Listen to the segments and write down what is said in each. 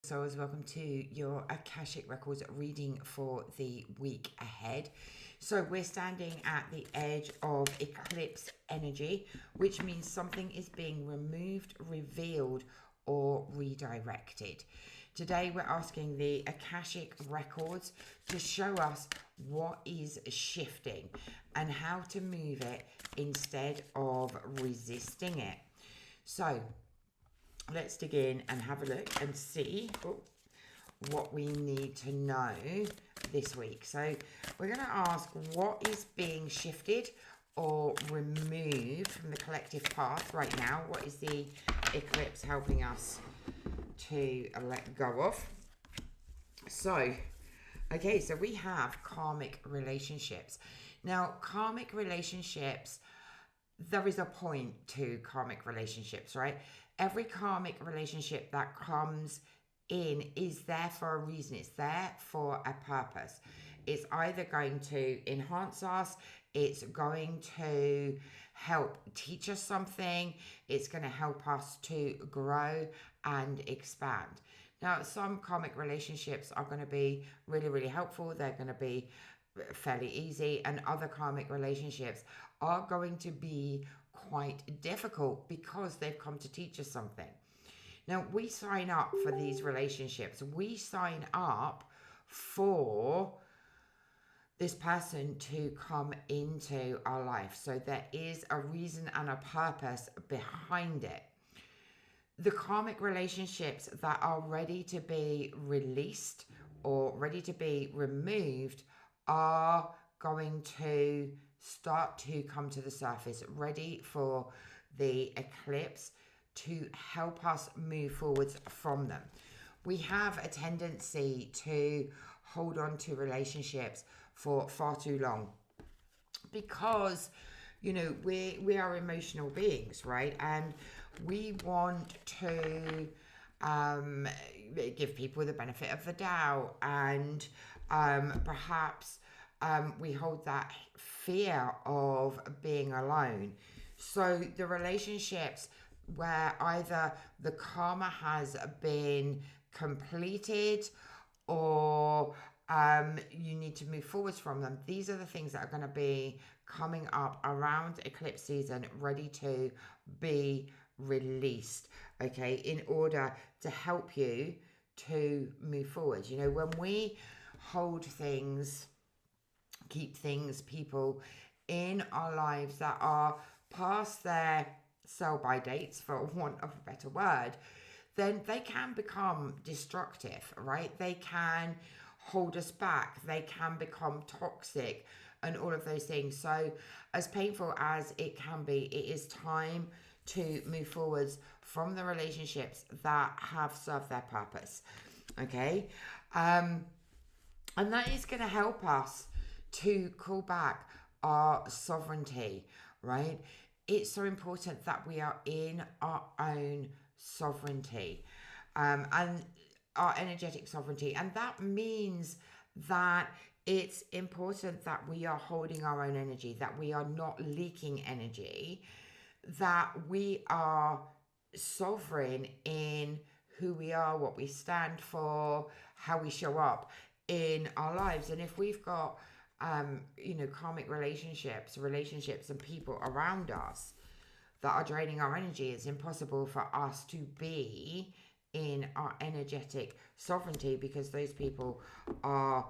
Souls, welcome to your Akashic Records reading for the week ahead. So we're standing at the edge of eclipse energy, which means something is being removed, revealed, or redirected. Today we're asking the Akashic Records to show us what is shifting and how to move it instead of resisting it. So let's dig in and have a look and see what we need to know this week. So we're going to ask what is being shifted or removed from the collective path right now. What is the eclipse helping us to let go of? So, okay, so we have karmic relationships. Now, karmic relationships, there is a point to karmic relationships, right? Every karmic relationship that comes in is there for a reason. It's there for a purpose. It's either going to enhance us, it's going to help teach us something, it's going to help us to grow and expand. Now, some karmic relationships are going to be really, really helpful. They're going to be fairly easy, and other karmic relationships are going to be quite difficult because they've come to teach us something. Now, we sign up for these relationships. We sign up for this person to come into our life. So there is a reason and a purpose behind it. The karmic relationships that are ready to be released or ready to be removed are going to start to come to the surface, ready for the eclipse to help us move forwards from them. We have a tendency to hold on to relationships for far too long because, you know, we are emotional beings, right? And we want to give people the benefit of the doubt, and perhaps we hold that fear of being alone. So the relationships where either the karma has been completed or you need to move forwards from them, these are the things that are going to be coming up around eclipse season, ready to be released, okay, in order to help you to move forward. You know, when we hold things, keep things, people in our lives that are past their sell-by dates, for want of a better word, then they can become destructive, right? They can hold us back. They can become toxic and all of those things. So as painful as it can be, it is time to move forwards from the relationships that have served their purpose, okay? And that is going to help us to call back our sovereignty, right? It's so important that we are in our own sovereignty and our energetic sovereignty. And that means that it's important that we are holding our own energy, that we are not leaking energy, that we are sovereign in who we are, what we stand for, how we show up in our lives. And if we've got karmic relationships and people around us that are draining our energy, it's impossible for us to be in our energetic sovereignty because those people are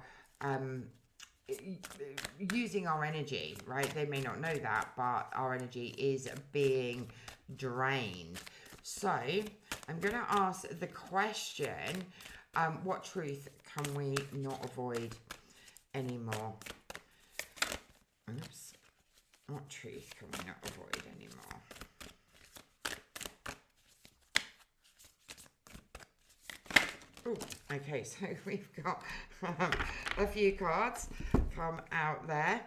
using our energy, right? They may not know that, but our energy is being drained. So I'm going to ask the question, what truth can we not avoid anymore? Oops. What truth can we not avoid anymore? Ooh, okay, so we've got a few cards come out there.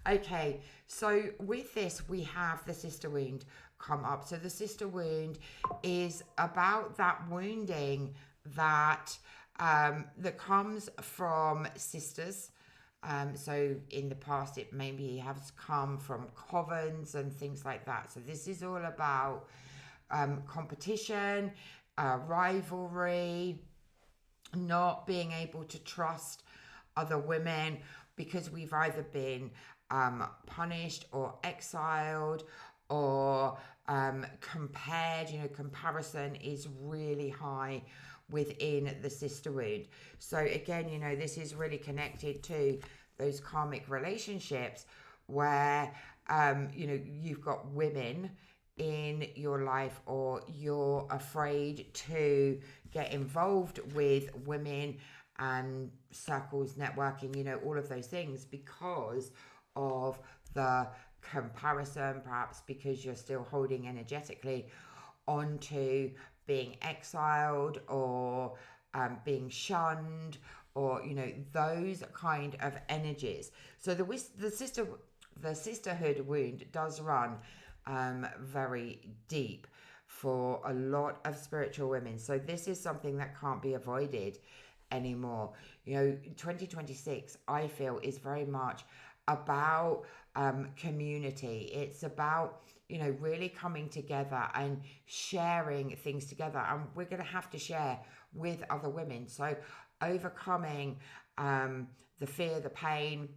Okay, so with this, we have the sister wound come up. So the sister wound is about that wounding that that comes from sisters. So in the past, it maybe has come from covens and things like that. So this is all about competition, rivalry, not being able to trust other women because we've either been punished or exiled or compared. Comparison is really high within the sisterhood. So again, this is really connected to those karmic relationships where you've got women in your life, or you're afraid to get involved with women and circles, networking, all of those things because of the comparison, perhaps because you're still holding energetically onto being exiled or being shunned, or those kind of energies. So the sisterhood wound does run very deep for a lot of spiritual women. So this is something that can't be avoided anymore. 2026, I feel, is very much about community. It's about really coming together and sharing things together, and we're going to have to share with other women. So overcoming the fear, the pain,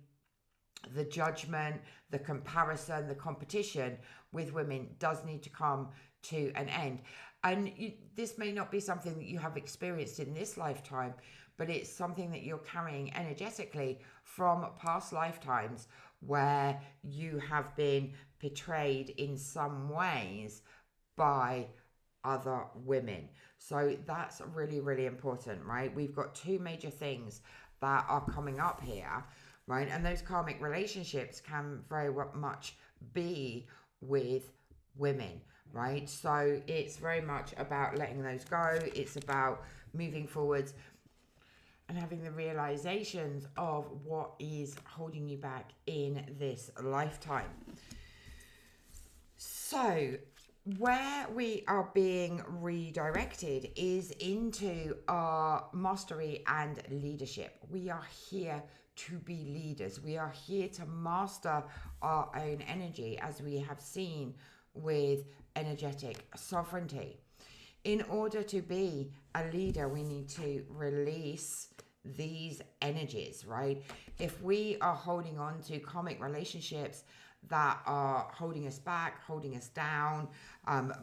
the judgment, the comparison, the competition with women does need to come to an end. And this may not be something that you have experienced in this lifetime, but it's something that you're carrying energetically from past lifetimes where you have been betrayed in some ways by other women. So that's really, really important, right? We've got two major things that are coming up here, right? And those karmic relationships can very much be with women, right? So it's very much about letting those go. It's about moving forwards and having the realizations of what is holding you back in this lifetime. So where we are being redirected is into our mastery and leadership. We are here to be leaders. We are here to master our own energy, as we have seen with energetic sovereignty. In order to be a leader, we need to release these energies, right? If we are holding on to karmic relationships that are holding us back, holding us down,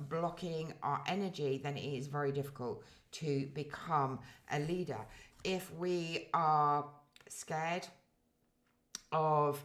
blocking our energy, then it is very difficult to become a leader. If we are scared of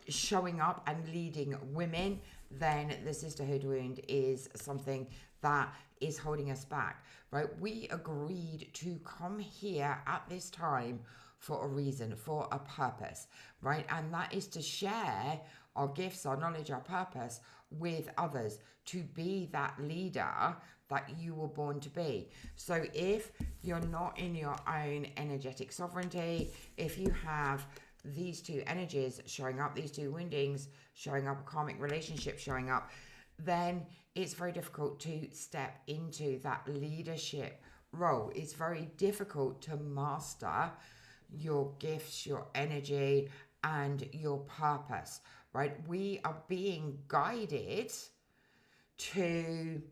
showing up and leading women, then the sisterhood wound is something that is holding us back, right? We agreed to come here at this time for a reason, for a purpose, right? And that is to share our gifts, our knowledge, our purpose with others, to be that leader that you were born to be. So if you're not in your own energetic sovereignty, if you have these two energies showing up, these two woundings showing up, a karmic relationship showing up, then it's very difficult to step into that leadership role. It's very difficult to master your gifts, your energy, and your purpose, right? We are being guided to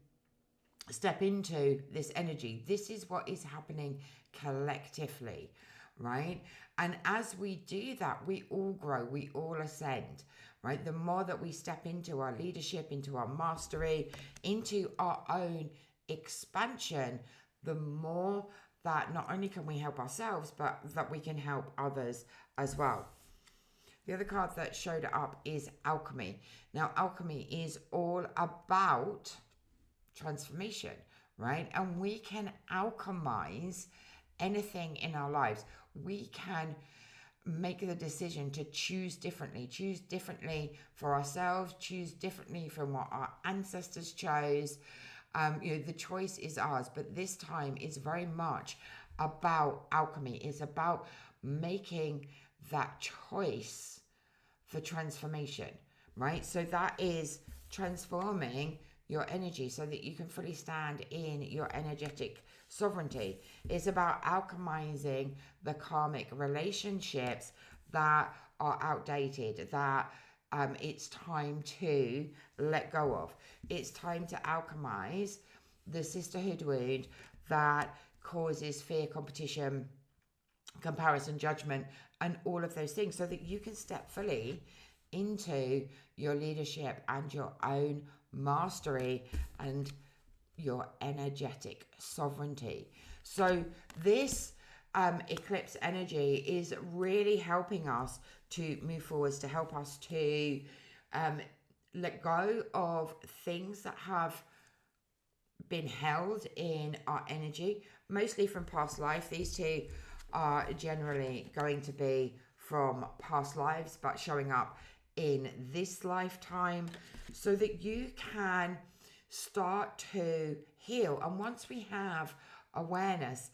step into this energy. This is what is happening collectively, right? And as we do that, we all grow, we all ascend, right? The more that we step into our leadership, into our mastery, into our own expansion, the more that not only can we help ourselves, but that we can help others as well. The other card that showed up is Alchemy. Now, Alchemy is all about transformation, right? And we can alchemize anything in our lives. We can make the decision to choose differently for ourselves, choose differently from what our ancestors chose. The choice is ours, but this time is very much about alchemy. It's about making that choice for transformation, right? So that is transforming your energy so that you can fully stand in your energetic sovereignty. It's about alchemizing the karmic relationships that are outdated, that it's time to let go of. It's time to alchemize the sisterhood wound that causes fear, competition, comparison, judgment, and all of those things, so that you can step fully into your leadership and your own mastery and your energetic sovereignty. So this eclipse energy is really helping us to move forwards, to help us to let go of things that have been held in our energy, mostly from past life. These two are generally going to be from past lives, but showing up in this lifetime, so that you can start to heal. And once we have awareness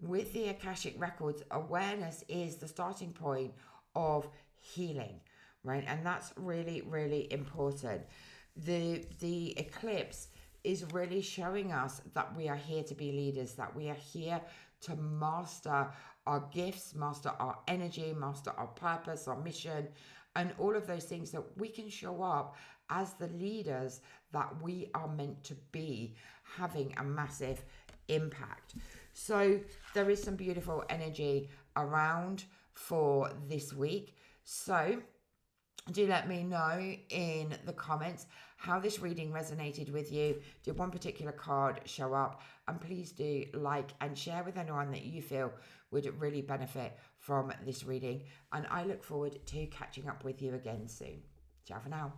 with the Akashic records, awareness is the starting point of healing, right? And that's really, really important. The eclipse is really showing us that we are here to be leaders, that we are here to master our gifts, master our energy, master our purpose, our mission, and all of those things, that we can show up as the leaders that we are meant to be, having a massive impact. So there is some beautiful energy around for this week. So do let me know in the comments how this reading resonated with you. Did one particular card show up? And please do like and share with anyone that you feel would really benefit from this reading. And I look forward to catching up with you again soon. Ciao for now.